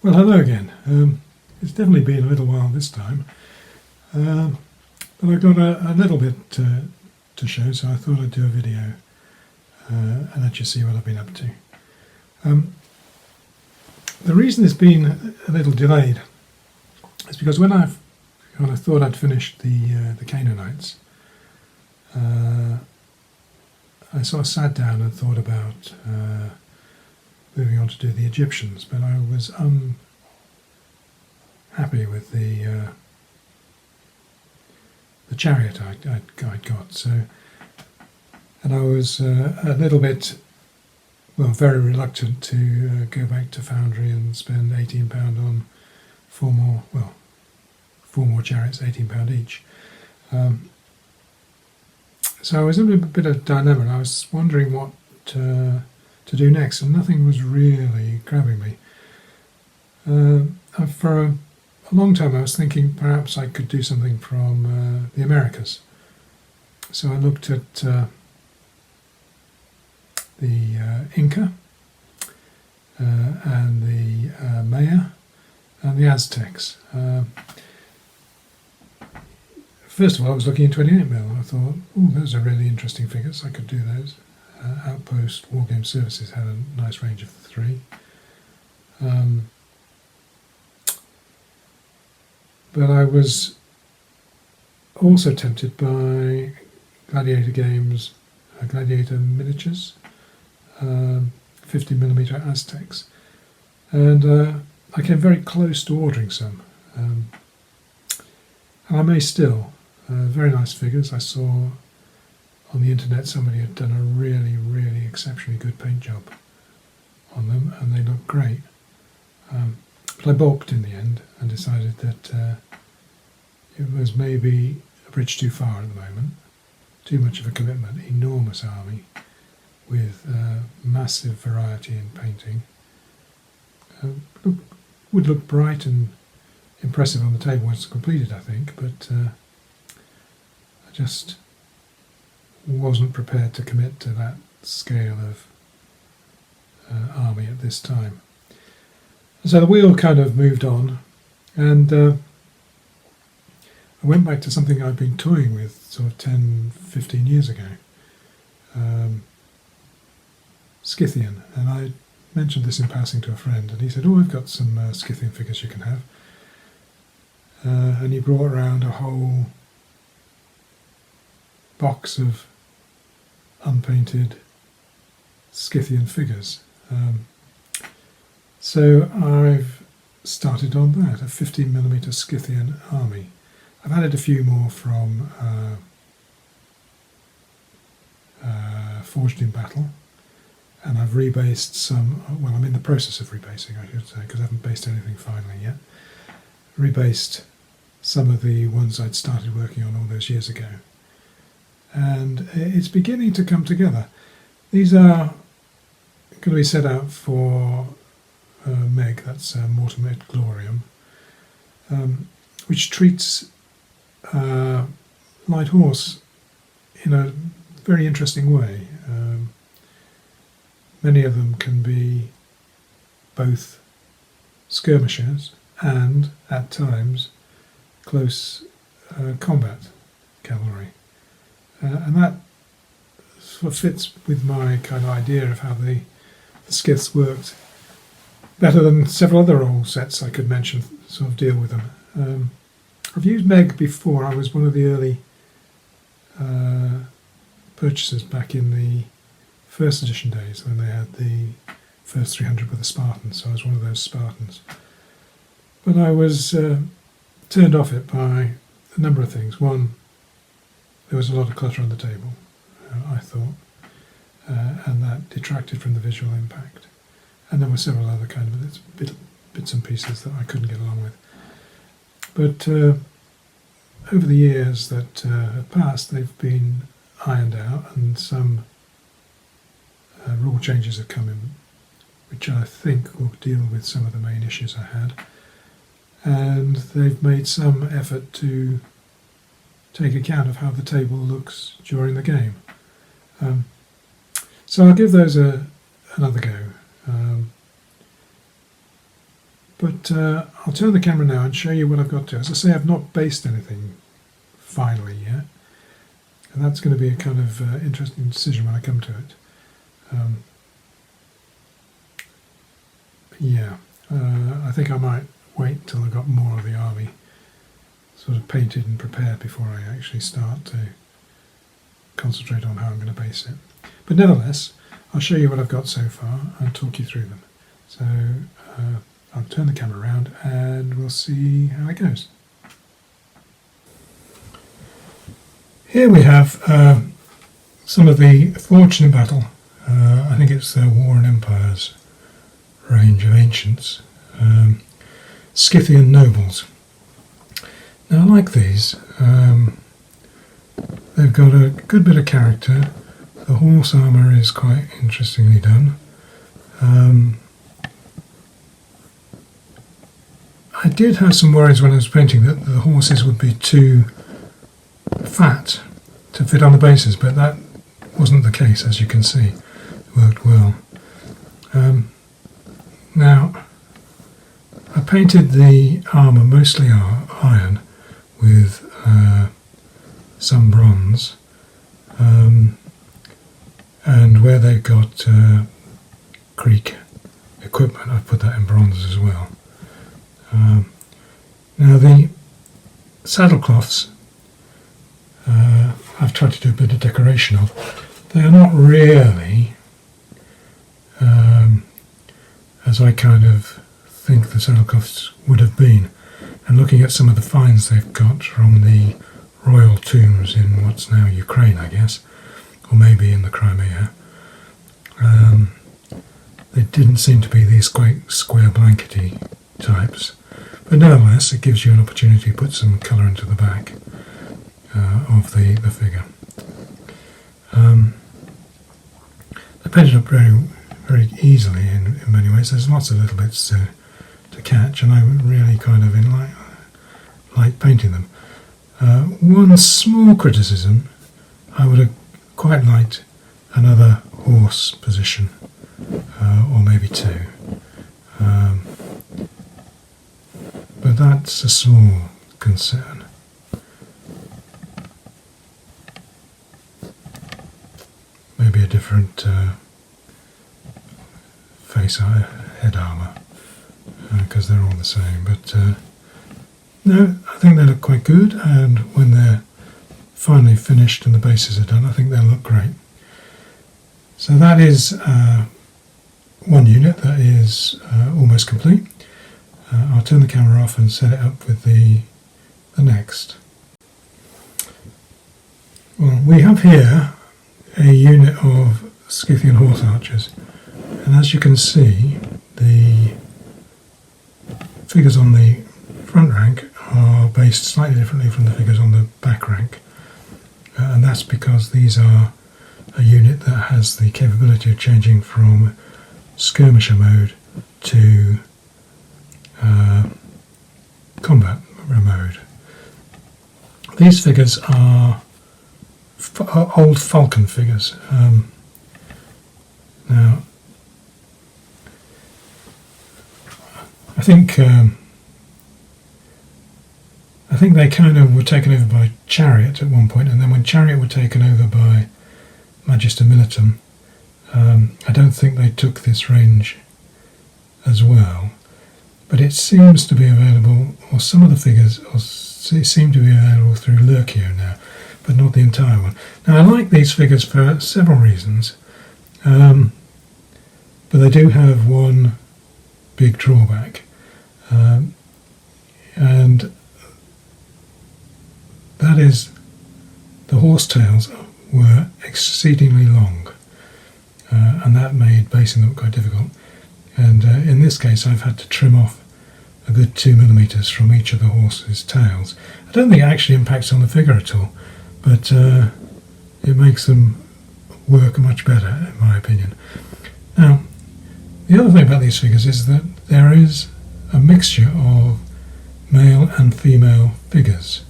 Well, hello again. It's definitely been a little while this time, but I've got a little bit to show, so I thought I'd do a video and let you see what I've been up to. The reason it's been a little delayed is because when I thought I'd finished the Canaanites, I sort of sat down and thought about moving on to do the Egyptians, but I was unhappy with the chariot I'd got. So, and I was a little bit, very reluctant to go back to Foundry and spend £18 on four more chariots, £18 each. So I was in a bit of a dilemma, and I was wondering what to do next, and nothing was really grabbing me. For a long time I was thinking perhaps I could do something from the Americas. So I looked at the Inca and the Maya and the Aztecs. First of all, I was looking at 28mm. I thought, those are really interesting figures. I could do those. Outpost Wargame Services had a nice range of 3. But I was also tempted by Gladiator Games, Gladiator Miniatures, 50mm Aztecs. And I came very close to ordering some. And I may still. Very nice figures. I saw on the internet somebody had done a really, really exceptionally good paint job on them, and they look great. But I balked in the end and decided that it was maybe a bridge too far at the moment, too much of a commitment, enormous army with massive variety in painting. Would look bright and impressive on the table once completed, I think, but I just wasn't prepared to commit to that scale of army at this time. So the wheel kind of moved on, and I went back to something I'd been toying with sort of 10, 15 years ago, Skythian, and I mentioned this in passing to a friend, and he said, I've got some Scythian figures you can have. And he brought around a whole box of unpainted Scythian figures. So I've started on that, a 15mm Scythian army. I've added a few more from Forged in Battle, and I've rebased some, I'm in the process of rebasing, I should say, because I haven't based anything finally yet. Rebased some of the ones I'd started working on all those years ago. And it's beginning to come together. These are going to be set out for Meg, that's Mortem at Gloriam, which treats Light Horse in a very interesting way. Many of them can be both skirmishers and, at times, close combat cavalry. And that sort of fits with my kind of idea of how the Scyths worked better than several other old sets I could mention, sort of deal with them. I've used Meg before. I was one of the early purchasers back in the first edition days when they had the first 300 with the Spartans, so I was one of those Spartans. But I was turned off it by a number of things. One, there was a lot of clutter on the table, I thought, and that detracted from the visual impact. And there were several other kind of bits and pieces that I couldn't get along with. But over the years that have passed, they've been ironed out, and some rule changes have come in, which I think will deal with some of the main issues I had. And they've made some effort to take account of how the table looks during the game. So I'll give those another go. But I'll turn the camera now and show you what I've got to. As I say, I've not based anything finally yet, and that's going to be a kind of interesting decision when I come to it. I think I might wait till I've got more of the army sort of painted and prepared before I actually start to concentrate on how I'm going to base it. But nevertheless, I'll show you what I've got so far and talk you through them. So I'll turn the camera around and we'll see how it goes. Here we have some of the Fortune in Battle. I think it's the War and Empires range of ancients. Scythian nobles. Now I like these. They've got a good bit of character. The horse armour is quite interestingly done. I did have some worries when I was painting that the horses would be too fat to fit on the bases, but that wasn't the case, as you can see. It worked well. Now, I painted the armour mostly iron with some bronze, and where they've got Greek equipment, I've put that in bronze as well. Now the saddlecloths I've tried to do a bit of decoration of. They are not really as I kind of think the saddlecloths would have been. And looking at some of the finds they've got from the royal tombs in what's now Ukraine, I guess, or maybe in the Crimea, they didn't seem to be these quite square blankety types. But nevertheless, it gives you an opportunity to put some colour into the back of the figure. They're painted up very, very easily in many ways. There's lots of little bits to catch, and I really kind of like painting them. One small criticism, I would have quite liked another horse position, or maybe two. But that's a small concern. Maybe a different head armour, because they're all the same. But no, I think they look quite good, and when they're finally finished and the bases are done, I think they'll look great. So that is one unit that is almost complete. I'll turn the camera off and set it up with the next. Well, we have here a unit of Scythian horse archers, and as you can see, the figures on the front rank are based slightly differently from the figures on the back rank, and that's because these are a unit that has the capability of changing from skirmisher mode to combat mode. These figures are old falcon figures. Now, I think they kind of were taken over by Chariot at one point, and then when Chariot were taken over by Magister Militum, I don't think they took this range as well. But it seems to be available, or some of the figures seem to be available through Lurkio now, but not the entire one. Now I like these figures for several reasons, but they do have one big drawback, and that is the horsetails were exceedingly long, and that made basing them quite difficult. And in this case I've had to trim off a good 2mm from each of the horse's tails. I don't think it actually impacts on the figure at all, but it makes them work much better, in my opinion. Now, the other thing about these figures is that there is a mixture of male and female figures.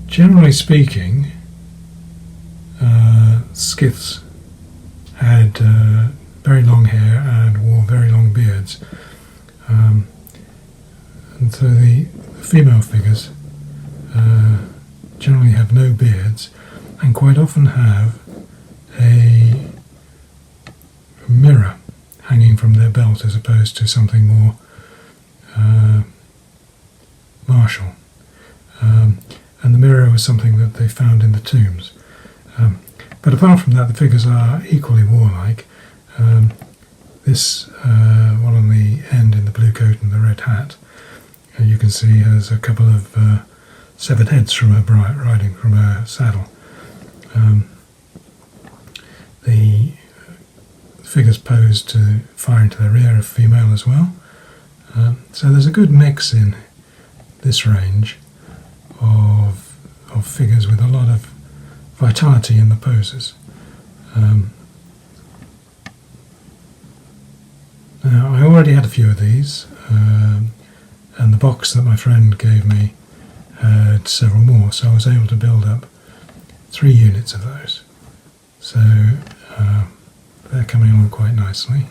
Generally speaking, Scyths had very long hair and wore very long beards. And so the female figures generally have no beards and quite often have a mirror hanging from their belt as opposed to something more martial. And the mirror was something that they found in the tombs. But apart from that, the figures are equally warlike. This one on the end in the blue coat and the red hat, you can see has a couple of severed heads from her riding from her saddle. The figures pose to fire into the rear of female as well. So there's a good mix in this range of figures with a lot of vitality in the poses. Now I already had a few of these, and the box that my friend gave me had several more, so I was able to build up 3 units of those. So they're coming along quite nicely.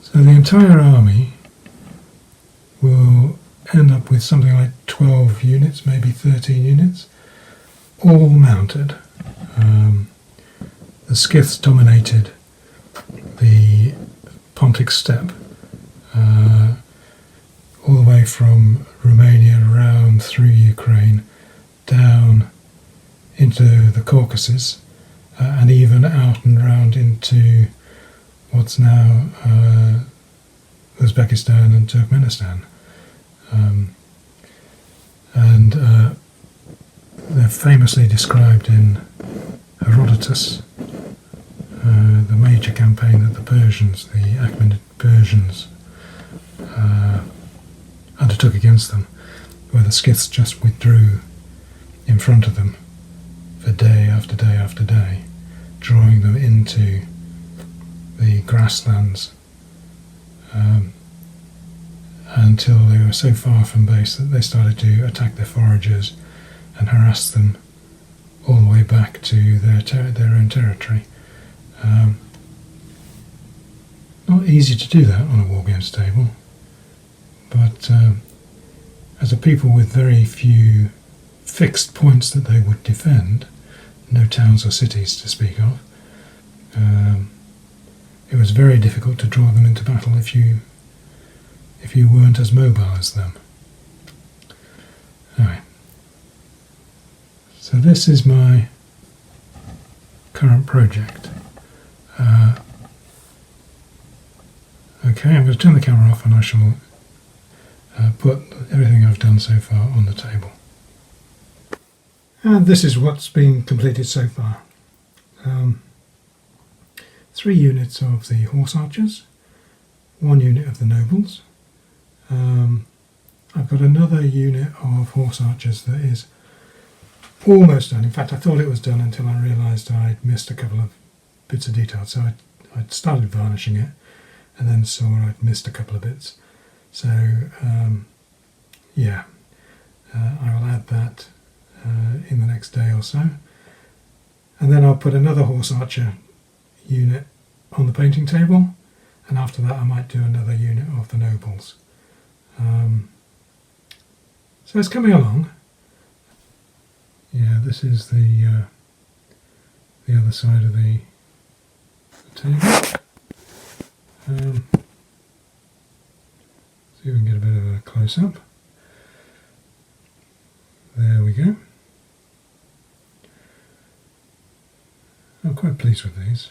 So the entire army will end up with something like 12 units, maybe 13 units, all mounted. The Scyths dominated the Pontic steppe, all the way from Romania around through Ukraine, down into the Caucasus, and even out and round into what's now Uzbekistan and Turkmenistan. And they're famously described in Herodotus, the major campaign that the Persians, the Achaemenid Persians, undertook against them, where the Scyths just withdrew in front of them for day after day after day, drawing them into the grasslands until they were so far from base that they started to attack their foragers and harass them all the way back to their own territory. Not easy to do that on a war games table, but as a people with very few fixed points that they would defend, no towns or cities to speak of, it was very difficult to draw them into battle if you weren't as mobile as them. Anyway, so this is my current project. Okay, I'm going to turn the camera off and I shall put everything I've done so far on the table. And this is what's been completed so far. 3 units of the horse archers, 1 unit of the nobles. I've got another unit of horse archers that is almost done. In fact, I thought it was done until I realised I'd missed a couple of bits of detail. So I'd started varnishing it and then saw I'd missed a couple of bits. So I will add that in the next day or so. And then I'll put another horse archer unit on the painting table, and after that I might do another unit of the nobles. So it's coming along. Yeah, this is the other side of the table. See if we can get a bit of a close-up. There we go. I'm quite pleased with these.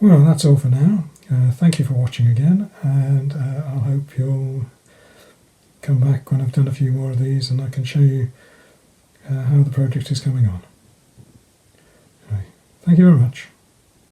Well, that's all for now. Thank you for watching again, and I hope you'll come back when I've done a few more of these and I can show you how the project is coming on. Anyway, thank you very much.